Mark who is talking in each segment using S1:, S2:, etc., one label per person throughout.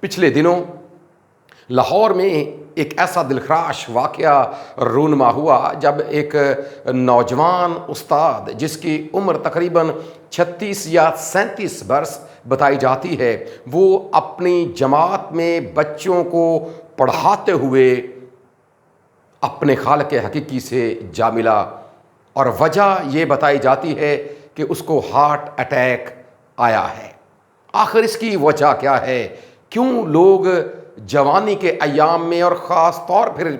S1: پچھلے دنوں لاہور میں ایک ایسا دلخراش واقعہ رونما ہوا جب ایک نوجوان استاد جس کی عمر تقریباً 36 یا 37 برس بتائی جاتی ہے، وہ اپنی جماعت میں بچوں کو پڑھاتے ہوئے اپنے خالق حقیقی سے جا ملا، اور وجہ یہ بتائی جاتی ہے کہ اس کو ہارٹ اٹیک آیا ہے۔ آخر اس کی وجہ کیا ہے؟ کیوں لوگ جوانی کے ایام میں، اور خاص طور پھر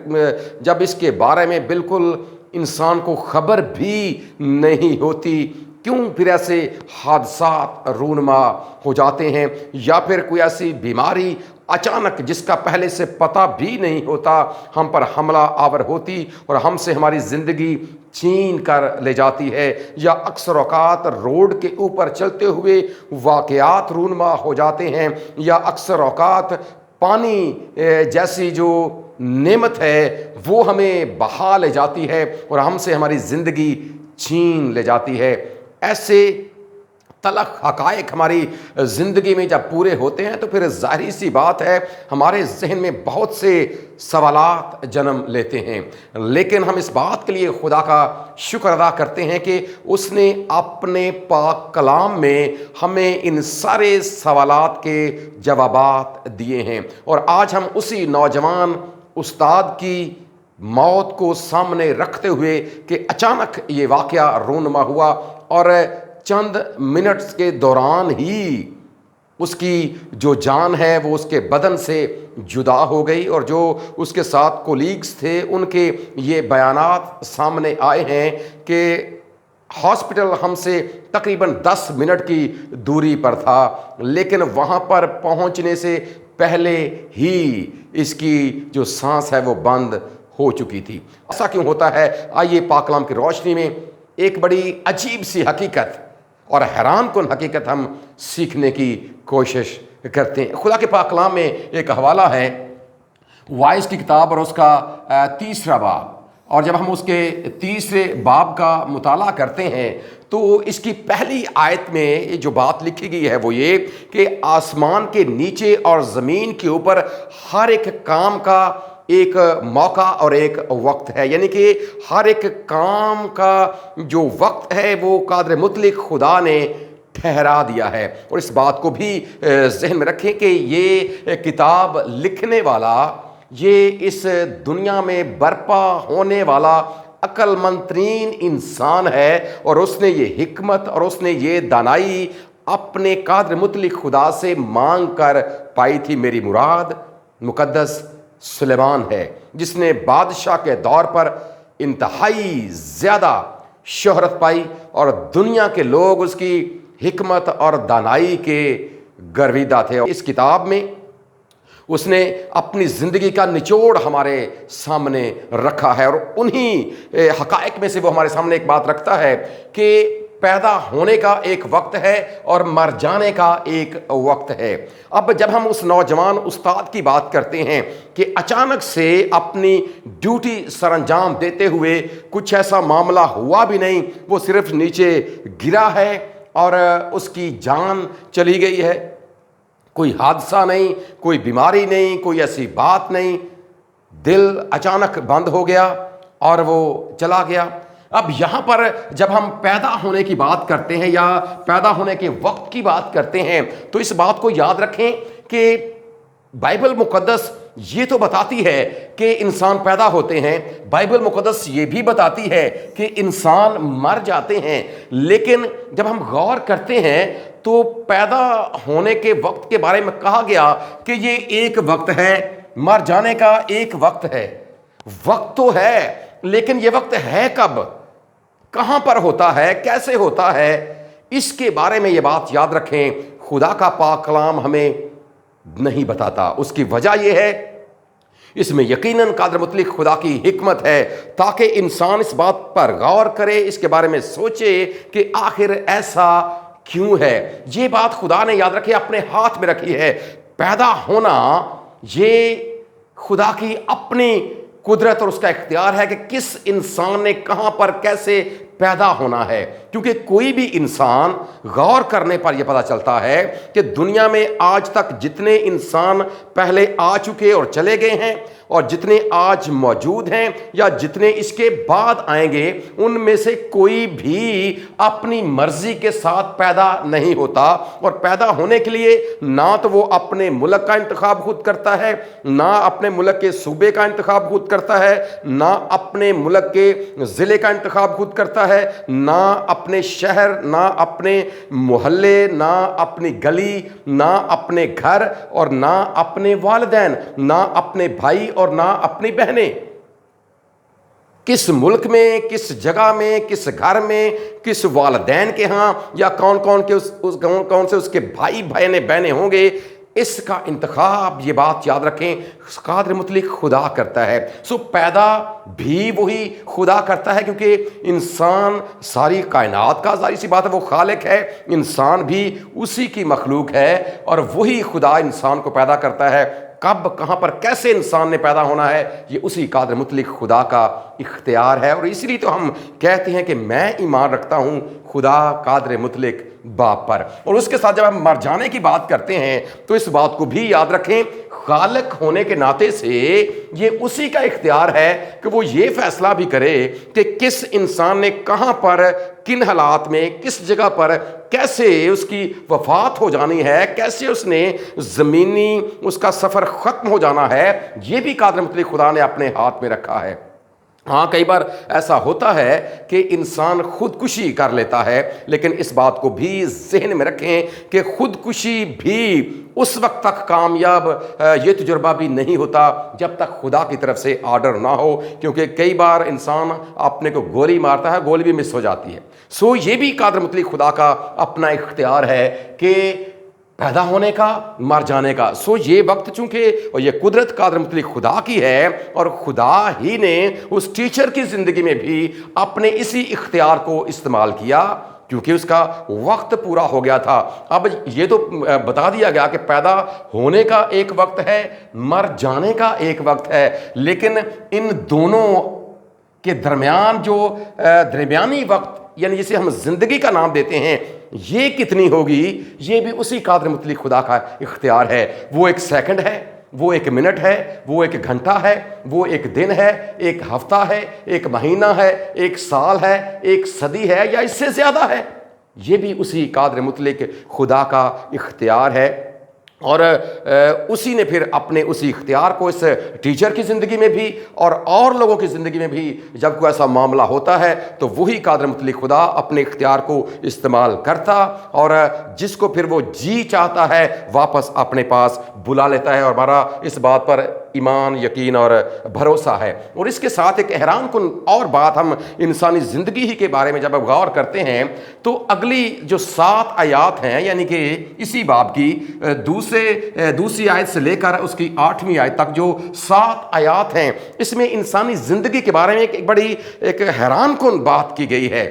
S1: جب اس کے بارے میں بالکل انسان کو خبر بھی نہیں ہوتی، کیوں پھر ایسے حادثات رونما ہو جاتے ہیں، یا پھر کوئی ایسی بیماری اچانک جس کا پہلے سے پتہ بھی نہیں ہوتا ہم پر حملہ آور ہوتی اور ہم سے ہماری زندگی چھین کر لے جاتی ہے، یا اکثر اوقات روڈ کے اوپر چلتے ہوئے واقعات رونما ہو جاتے ہیں، یا اکثر اوقات پانی جیسی جو نعمت ہے وہ ہمیں بہا لے جاتی ہے اور ہم سے ہماری زندگی چھین لے جاتی ہے۔ ایسے تلخ حقائق ہماری زندگی میں جب پورے ہوتے ہیں تو پھر ظاہری سی بات ہے ہمارے ذہن میں بہت سے سوالات جنم لیتے ہیں، لیکن ہم اس بات کے لیے خدا کا شکر ادا کرتے ہیں کہ اس نے اپنے پاک کلام میں ہمیں ان سارے سوالات کے جوابات دیے ہیں۔ اور آج ہم اسی نوجوان استاد کی موت کو سامنے رکھتے ہوئے کہ اچانک یہ واقعہ رونما ہوا اور چند منٹس کے دوران ہی اس کی جو جان ہے وہ اس کے بدن سے جدا ہو گئی، اور جو اس کے ساتھ کولیگز تھے ان کے یہ بیانات سامنے آئے ہیں کہ ہاسپٹل ہم سے تقریباً 10 منٹ کی دوری پر تھا، لیکن وہاں پر پہنچنے سے پہلے ہی اس کی جو سانس ہے وہ بند ہو چکی تھی۔ ایسا کیوں ہوتا ہے؟ آئیے پاک کلام کی روشنی میں ایک بڑی عجیب سی حقیقت اور حیران کن حقیقت ہم سیکھنے کی کوشش کرتے ہیں۔ خدا کے پاک کلام میں ایک حوالہ ہے وائس کی کتاب اور اس کا 3 باب، اور جب ہم اس کے 3 باب کا مطالعہ کرتے ہیں تو اس کی پہلی آیت میں جو بات لکھی گئی ہے وہ یہ کہ آسمان کے نیچے اور زمین کے اوپر ہر ایک کام کا ایک موقع اور ایک وقت ہے، یعنی کہ ہر ایک کام کا جو وقت ہے وہ قادر مطلق خدا نے ٹھہرا دیا ہے۔ اور اس بات کو بھی ذہن میں رکھیں کہ یہ کتاب لکھنے والا یہ اس دنیا میں برپا ہونے والا عقل مند ترین انسان ہے، اور اس نے یہ حکمت اور اس نے یہ دانائی اپنے قادر مطلق خدا سے مانگ کر پائی تھی۔ میری مراد مقدس سلیمان ہے، جس نے بادشاہ کے دور پر انتہائی زیادہ شہرت پائی اور دنیا کے لوگ اس کی حکمت اور دانائی کے گرویدہ تھے۔ اس کتاب میں اس نے اپنی زندگی کا نچوڑ ہمارے سامنے رکھا ہے، اور انہی حقائق میں سے وہ ہمارے سامنے ایک بات رکھتا ہے کہ پیدا ہونے کا ایک وقت ہے اور مر جانے کا ایک وقت ہے۔ اب جب ہم اس نوجوان استاد کی بات کرتے ہیں کہ اچانک سے اپنی ڈیوٹی سر انجام دیتے ہوئے کچھ ایسا معاملہ ہوا بھی نہیں، وہ صرف نیچے گرا ہے اور اس کی جان چلی گئی ہے، کوئی حادثہ نہیں، کوئی بیماری نہیں، کوئی ایسی بات نہیں، دل اچانک بند ہو گیا اور وہ چلا گیا۔ اب یہاں پر جب ہم پیدا ہونے کی بات کرتے ہیں یا پیدا ہونے کے وقت کی بات کرتے ہیں تو اس بات کو یاد رکھیں کہ بائبل مقدس یہ تو بتاتی ہے کہ انسان پیدا ہوتے ہیں، بائبل مقدس یہ بھی بتاتی ہے کہ انسان مر جاتے ہیں، لیکن جب ہم غور کرتے ہیں تو پیدا ہونے کے وقت کے بارے میں کہا گیا کہ یہ ایک وقت ہے، مر جانے کا ایک وقت ہے۔ وقت تو ہے، لیکن یہ وقت ہے کب، کہاں پر ہوتا ہے، کیسے ہوتا ہے، اس کے بارے میں یہ بات یاد رکھیں خدا کا پاک کلام ہمیں نہیں بتاتا۔ اس کی وجہ یہ ہے اس میں یقیناً قادر مطلق خدا کی حکمت ہے تاکہ انسان اس بات پر غور کرے، اس کے بارے میں سوچے کہ آخر ایسا کیوں ہے۔ یہ بات خدا نے یاد رکھے اپنے ہاتھ میں رکھی ہے۔ پیدا ہونا یہ خدا کی اپنی قدرت اور اس کا اختیار ہے کہ کس انسان نے کہاں پر کیسے پیدا ہونا ہے، کیونکہ کوئی بھی انسان غور کرنے پر یہ پتہ چلتا ہے کہ دنیا میں آج تک جتنے انسان پہلے آ چکے اور چلے گئے ہیں اور جتنے آج موجود ہیں یا جتنے اس کے بعد آئیں گے، ان میں سے کوئی بھی اپنی مرضی کے ساتھ پیدا نہیں ہوتا، اور پیدا ہونے کے لیے نہ تو وہ اپنے ملک کا انتخاب خود کرتا ہے، نہ اپنے ملک کے صوبے کا انتخاب خود کرتا ہے، نہ اپنے ملک کے ضلع کا انتخاب خود کرتا ہے، نہ اپنے شہر، نہ اپنے محلے، نہ اپنی گلی، نہ اپنے گھر، اور نہ اپنے والدین، نہ اپنے بھائی اور نہ اپنی بہنیں۔ کس ملک میں، کس جگہ میں، کس گھر میں، کس والدین کے ہاں، یا کون سے اس کے بھائی بہنیں ہوں گے، اس کا انتخاب، یہ بات یاد رکھیں، قادر مطلق خدا کرتا ہے۔ سو پیدا بھی وہی خدا کرتا ہے، کیونکہ انسان ساری کائنات کا، ظاہر سی بات ہے وہ خالق ہے، انسان بھی اسی کی مخلوق ہے، اور وہی خدا انسان کو پیدا کرتا ہے۔ کب، کہاں پر، کیسے انسان نے پیدا ہونا ہے، یہ اسی قادر مطلق خدا کا اختیار ہے، اور اس لیے تو ہم کہتے ہیں کہ میں ایمان رکھتا ہوں خدا قادر مطلق باپ پر۔ اور اس کے ساتھ جب ہم مر جانے کی بات کرتے ہیں تو اس بات کو بھی یاد رکھیں، خالق ہونے کے ناطے سے یہ اسی کا اختیار ہے کہ وہ یہ فیصلہ بھی کرے کہ کس انسان نے کہاں پر، کن حالات میں، کس جگہ پر کیسے اس کی وفات ہو جانی ہے، کیسے اس نے زمینی اس کا سفر ختم ہو جانا ہے، یہ بھی قادر مطلق خدا نے اپنے ہاتھ میں رکھا ہے۔ ہاں، کئی بار ایسا ہوتا ہے کہ انسان خودکشی کر لیتا ہے، لیکن اس بات کو بھی ذہن میں رکھیں کہ خودکشی بھی اس وقت تک کامیاب یہ تجربہ بھی نہیں ہوتا جب تک خدا کی طرف سے آرڈر نہ ہو، کیونکہ کئی بار انسان اپنے کو گولی مارتا ہے، گولی بھی مس ہو جاتی ہے۔ سو یہ بھی قادر مطلق خدا کا اپنا اختیار ہے کہ پیدا ہونے کا، مر جانے کا۔ سو یہ وقت چونکہ اور یہ قدرت قادر مطلق خدا کی ہے، اور خدا ہی نے اس ٹیچر کی زندگی میں بھی اپنے اسی اختیار کو استعمال کیا، کیونکہ اس کا وقت پورا ہو گیا تھا۔ اب یہ تو بتا دیا گیا کہ پیدا ہونے کا ایک وقت ہے، مر جانے کا ایک وقت ہے، لیکن ان دونوں کے درمیان جو درمیانی وقت، یعنی جسے ہم زندگی کا نام دیتے ہیں، یہ کتنی ہوگی، یہ بھی اسی قادر مطلق خدا کا اختیار ہے۔ وہ ایک سیکنڈ ہے، وہ ایک منٹ ہے، وہ ایک گھنٹہ ہے، وہ ایک دن ہے، ایک ہفتہ ہے، ایک مہینہ ہے، ایک سال ہے، ایک صدی ہے، یا اس سے زیادہ ہے، یہ بھی اسی قادر مطلق خدا کا اختیار ہے۔ اور اسی نے پھر اپنے اسی اختیار کو اس ٹیچر کی زندگی میں بھی اور لوگوں کی زندگی میں بھی جب کوئی ایسا معاملہ ہوتا ہے تو وہی قادر مطلق خدا اپنے اختیار کو استعمال کرتا، اور جس کو پھر وہ جی چاہتا ہے واپس اپنے پاس بلا لیتا ہے، اور ہمارا اس بات پر ایمان، یقین اور بھروسہ ہے۔ اور اس کے ساتھ ایک حیران کن اور بات، ہم انسانی زندگی ہی کے بارے میں جب غور کرتے ہیں تو اگلی جو 7 آیات ہیں، یعنی کہ اسی باب کی دوسری آیت سے لے کر اس کی 8ویں آیت تک جو 7 آیات ہیں، اس میں انسانی زندگی کے بارے میں ایک بڑی حیران کن بات کی گئی ہے۔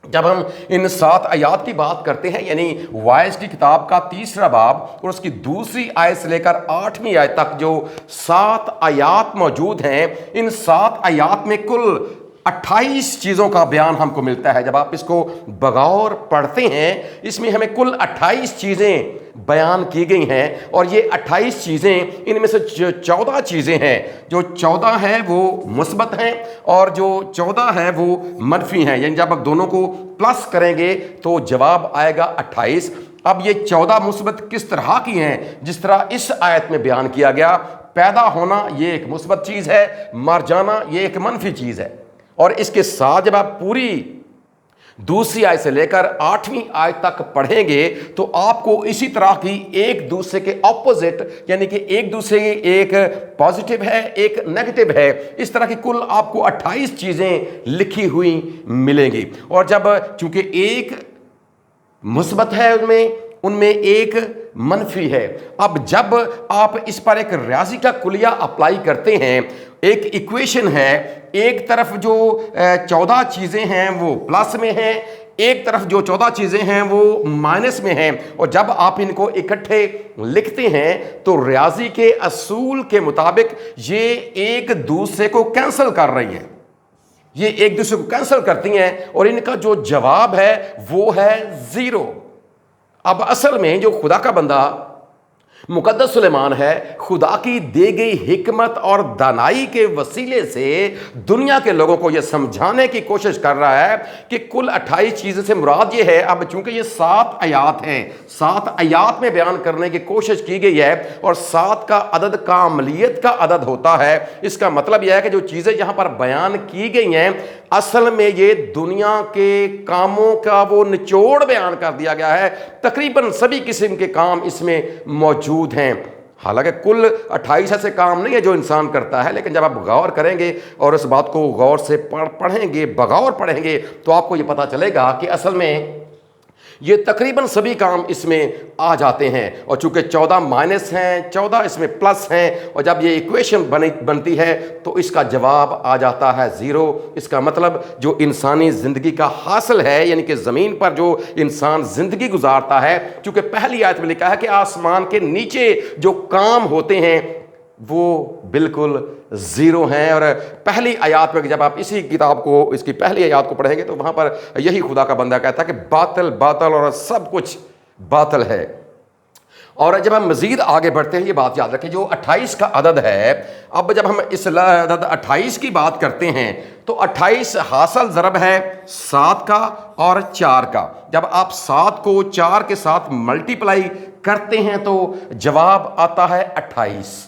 S1: جب ہم ان 7 آیات کی بات کرتے ہیں، یعنی وائس کی کتاب کا 3 باب اور اس کی دوسری آیت سے لے کر 8ویں آیت تک جو 7 آیات موجود ہیں، ان 7 آیات میں کل 28 چیزوں کا بیان ہم کو ملتا ہے۔ جب آپ اس کو بغور پڑھتے ہیں، اس میں ہمیں کل 28 چیزیں بیان کی گئی ہیں، اور یہ 28 چیزیں، ان میں سے جو 14 چیزیں ہیں، جو 14 ہیں وہ مثبت ہیں اور جو 14 ہیں وہ منفی ہیں، یعنی جب آپ دونوں کو پلس کریں گے تو جواب آئے گا 28۔ اب یہ 14 مثبت کس طرح کی ہیں؟ جس طرح اس آیت میں بیان کیا گیا، پیدا ہونا یہ ایک مثبت چیز ہے، مر جانا یہ ایک منفی چیز ہے۔ اور اس کے ساتھ جب آپ پوری دوسری آیت سے لے کر 8ویں آیت تک پڑھیں گے تو آپ کو اسی طرح کی ایک دوسرے کے اپوزٹ، یعنی کہ ایک دوسرے ایک پازیٹیو ہے، ایک نیگیٹو ہے، اس طرح کی کل آپ کو 28 چیزیں لکھی ہوئی ملیں گی۔ اور جب چونکہ ایک مثبت ہے ان میں ایک منفی ہے، اب جب آپ اس پر ایک ریاضی کا کلیہ اپلائی کرتے ہیں، ایک ایکویشن ہے، ایک طرف جو 14 چیزیں ہیں وہ پلس میں ہیں، ایک طرف جو 14 چیزیں ہیں وہ مائنس میں ہیں، اور جب آپ ان کو اکٹھے لکھتے ہیں تو ریاضی کے اصول کے مطابق یہ ایک دوسرے کو کینسل کر رہی ہیں۔ یہ ایک دوسرے کو کینسل کرتی ہیں اور ان کا جو جواب ہے وہ ہے زیرو۔ اب اصل میں جو خدا کا بندہ مقدس سلیمان ہے، خدا کی دی گئی حکمت اور دانائی کے وسیلے سے دنیا کے لوگوں کو یہ سمجھانے کی کوشش کر رہا ہے کہ کل 28 چیزیں سے مراد یہ ہے۔ اب چونکہ یہ 7 آیات ہیں، 7 آیات میں بیان کرنے کی کوشش کی گئی ہے، اور 7 کا عدد کاملیت کا عدد ہوتا ہے۔ اس کا مطلب یہ ہے کہ جو چیزیں یہاں پر بیان کی گئی ہیں اصل میں یہ دنیا کے کاموں کا وہ نچوڑ بیان کر دیا گیا ہے۔ تقریباً سبھی قسم کے کام اس میں موجود ہیں۔ حالانکہ کل 28 ایسے کام نہیں ہے جو انسان کرتا ہے، لیکن جب آپ غور کریں گے اور اس بات کو غور سے پڑھیں گے، بغور پڑھیں گے، تو آپ کو یہ پتہ چلے گا کہ اصل میں یہ تقریباً سبھی کام اس میں آ جاتے ہیں۔ اور چونکہ 14 مائنس ہیں، 14 اس میں پلس ہیں، اور جب یہ ایکویشن بنتی ہے تو اس کا جواب آ جاتا ہے زیرو۔ اس کا مطلب جو انسانی زندگی کا حاصل ہے، یعنی کہ زمین پر جو انسان زندگی گزارتا ہے، چونکہ پہلی آیت میں لکھا ہے کہ آسمان کے نیچے جو کام ہوتے ہیں وہ بالکل زیرو ہیں۔ اور پہلی آیات میں جب آپ اسی کتاب کو، اس کی پہلی آیات کو پڑھیں گے تو وہاں پر یہی خدا کا بندہ کہتا ہے کہ باطل باطل اور سب کچھ باطل ہے۔ اور جب ہم مزید آگے بڑھتے ہیں، یہ بات یاد رکھیں، جو 28 کا عدد ہے، اب جب ہم اس عدد 28 کی بات کرتے ہیں تو 28 حاصل ضرب ہے 7 کا اور 4 کا۔ جب آپ 7 کو 4 کے ساتھ ملٹیپلائی کرتے ہیں تو جواب آتا ہے 28۔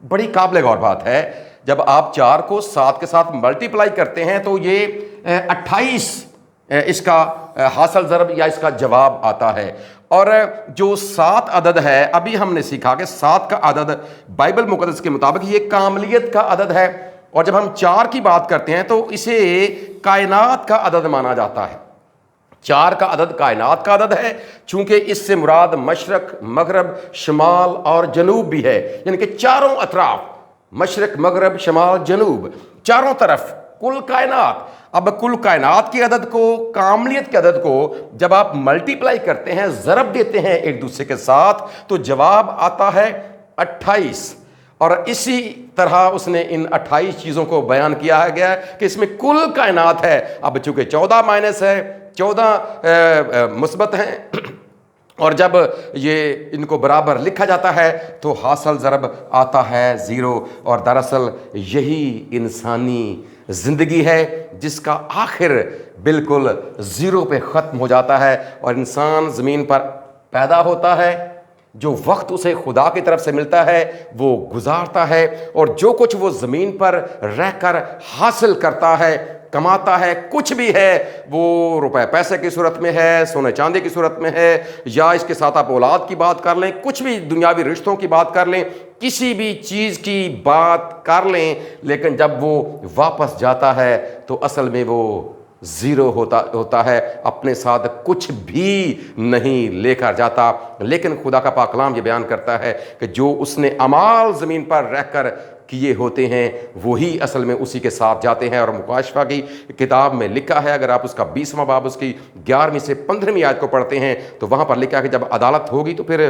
S1: بڑی قابل غور بات ہے، جب آپ 4 کو 7 کے ساتھ ملٹیپلائی کرتے ہیں تو یہ 28 اس کا حاصل ضرب یا اس کا جواب آتا ہے۔ اور جو 7 عدد ہے، ابھی ہم نے سیکھا کہ 7 کا عدد بائبل مقدس کے مطابق یہ کاملیت کا عدد ہے، اور جب ہم 4 کی بات کرتے ہیں تو اسے کائنات کا عدد مانا جاتا ہے۔ 4 کا عدد کائنات کا عدد ہے، چونکہ اس سے مراد مشرق، مغرب، شمال اور جنوب بھی ہے، یعنی کہ چاروں اطراف، مشرق، مغرب، شمال، جنوب، چاروں طرف کل کائنات۔ اب کل کائنات کی عدد کو، کاملیت کے عدد کو جب آپ ملٹیپلائی کرتے ہیں، ضرب دیتے ہیں ایک دوسرے کے ساتھ، تو جواب آتا ہے 28۔ اور اسی طرح اس نے ان 28 چیزوں کو بیان کیا گیا ہے کہ اس میں کل کائنات ہے۔ اب چونکہ 14 مائنس ہے، 14 مثبت ہیں، اور جب یہ ان کو برابر لکھا جاتا ہے تو حاصل ضرب آتا ہے زیرو۔ اور دراصل یہی انسانی زندگی ہے جس کا آخر بالکل زیرو پہ ختم ہو جاتا ہے، اور انسان زمین پر پیدا ہوتا ہے، جو وقت اسے خدا کی طرف سے ملتا ہے وہ گزارتا ہے، اور جو کچھ وہ زمین پر رہ کر حاصل کرتا ہے، کماتا ہے، کچھ بھی ہے، وہ روپے پیسے کی صورت میں ہے، سونے چاندی کی صورت میں ہے، یا اس کے ساتھ آپ اولاد کی بات کر لیں، کچھ بھی دنیاوی رشتوں کی بات کر لیں، کسی بھی چیز کی بات کر لیں، لیکن جب وہ واپس جاتا ہے تو اصل میں وہ زیرو ہوتا ہے، اپنے ساتھ کچھ بھی نہیں لے کر جاتا۔ لیکن خدا کا پاک کلام یہ بیان کرتا ہے کہ جو اس نے اعمال زمین پر رہ کر کیے ہوتے ہیں وہی اصل میں اسی کے ساتھ جاتے ہیں۔ اور مکاشفہ کی کتاب میں لکھا ہے، اگر آپ اس کا 20واں باب اس کی 11ویں سے 15ویں آیت کو پڑھتے ہیں تو وہاں پر لکھا ہے کہ جب عدالت ہوگی تو پھر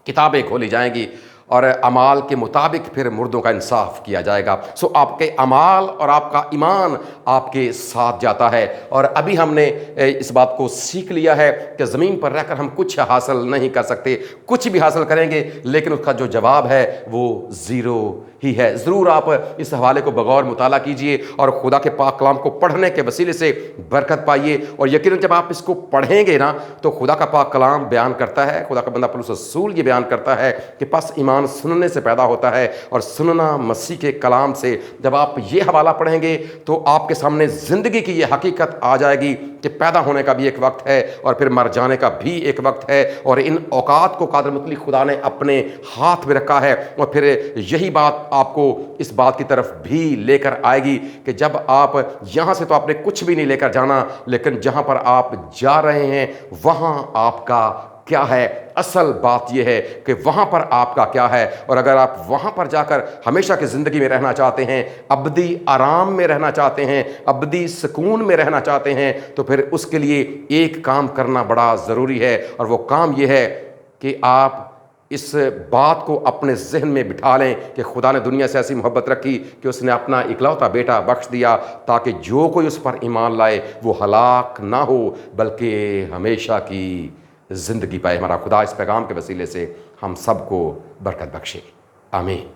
S1: کتابیں کھولی جائیں گی اور اعمال کے مطابق پھر مردوں کا انصاف کیا جائے گا۔ سو آپ کے اعمال اور آپ کا ایمان آپ کے ساتھ جاتا ہے۔ اور ابھی ہم نے اس بات کو سیکھ لیا ہے کہ زمین پر رہ کر ہم کچھ حاصل نہیں کر سکتے، کچھ بھی حاصل کریں گے لیکن اس کا جو جواب ہے وہ زیرو ہی ہے۔ ضرور آپ اس حوالے کو بغور مطالعہ کیجئے اور خدا کے پاک کلام کو پڑھنے کے وسیلے سے برکت پائیے، اور یقیناً جب آپ اس کو پڑھیں گے نا تو خدا کا پاک کلام بیان کرتا ہے، خدا کا بندہ پولس رسول یہ بیان کرتا ہے کہ پس ایمان سننے سے پیدا ہوتا ہے اور سننا مسیح کے کلام سے۔ جب آپ یہ حوالہ پڑھیں گے تو آپ کے سامنے زندگی کی یہ حقیقت آ جائے گی کہ پیدا ہونے کا بھی ایک وقت ہے اور پھر مر جانے کا بھی ایک وقت ہے، اور ان اوقات کو قادر مطلق خدا نے اپنے ہاتھ میں رکھا ہے۔ اور پھر یہی بات آپ کو اس بات کی طرف بھی لے کر آئے گی کہ جب آپ یہاں سے تو آپ نے کچھ بھی نہیں لے کر جانا، لیکن جہاں پر آپ جا رہے ہیں وہاں آپ کا کیا ہے۔ اصل بات یہ ہے کہ وہاں پر آپ کا کیا ہے، اور اگر آپ وہاں پر جا کر ہمیشہ کی زندگی میں رہنا چاہتے ہیں، ابدی آرام میں رہنا چاہتے ہیں، ابدی سکون میں رہنا چاہتے ہیں، تو پھر اس کے لیے ایک کام کرنا بڑا ضروری ہے، اور وہ کام یہ ہے کہ آپ اس بات کو اپنے ذہن میں بٹھا لیں کہ خدا نے دنیا سے ایسی محبت رکھی کہ اس نے اپنا اکلوتا بیٹا بخش دیا تاکہ جو کوئی اس پر ایمان لائے وہ ہلاک نہ ہو بلکہ ہمیشہ کی زندگی پائے۔ ہمارا خدا اس پیغام کے وسیلے سے ہم سب کو برکت بخشے، آمین۔